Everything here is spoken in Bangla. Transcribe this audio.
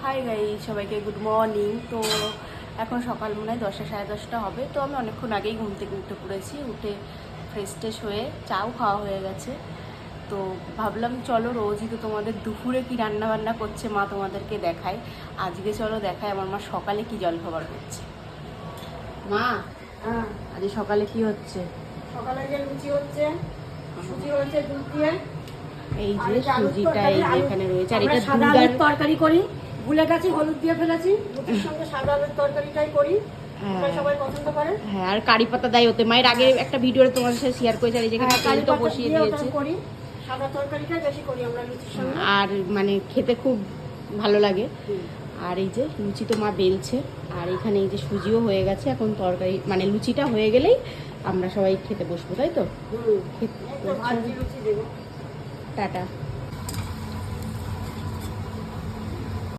হাই গাইস, সবাইকে গুড মর্নিং। তো এখন সকাল মনে হয় 10টা সাড়ে 10টা হবে। তো আমি অনেকক্ষণ আগেই ঘুম থেকে উঠে পড়েছি, উঠে ফ্রেশ ট্রেশ হয়ে চাও খাওয়া হয়ে গেছে। তো ভাবলাম চলো রোজই তো তোমাদের দুপুরে কি রান্না বান্না করছে মা তোমাদেরকে দেখায়। আজকে চলো দেখায় আমার মা সকালে কি জলখাবার করছে। মা, হ্যাঁ, আজ সকালে কি হচ্ছে? সকালে যে লুচি হচ্ছে, সুজি হচ্ছে দুধ দিয়ে। এই আর যে এই যে আলুর সুজিটা তরকারি, এই যে এখানে রয়েছে, আর আমরা এটা সাদা দুধ আর আলুর তরকারি করি, ভুলে গেছি হলুদ দিয়ে ফেলেছি। লুচির সঙ্গে সাদা আলুর তরকারিটাই করি, ওটাই সবাই পছন্দ করে। হ্যাঁ, আর কারি পাতা দেয় ওতে। মায়ের আগে একটা ভিডিওতে তোমাদের সাথে শেয়ার করেছে, আর এই যেখানে কারি তেলটা পাতা বসিয়ে দিয়ে ওটা দিয়েছে। করি, সাদা তরকারিটাই বেশি করি আমরা লুচির সঙ্গে। আর মানে খেতে খুব ভালো লাগে। আর এই যে লুচি তো মা বেলছে, আর এখানে এই যে সুজিও হয়ে গেছে। এখন তরকারি মানে লুচিটা হয়ে গেলেই আমরা সবাই খেতে বসবো, তাই তো? একটু ভাজি লুচি দেবো। টাটা।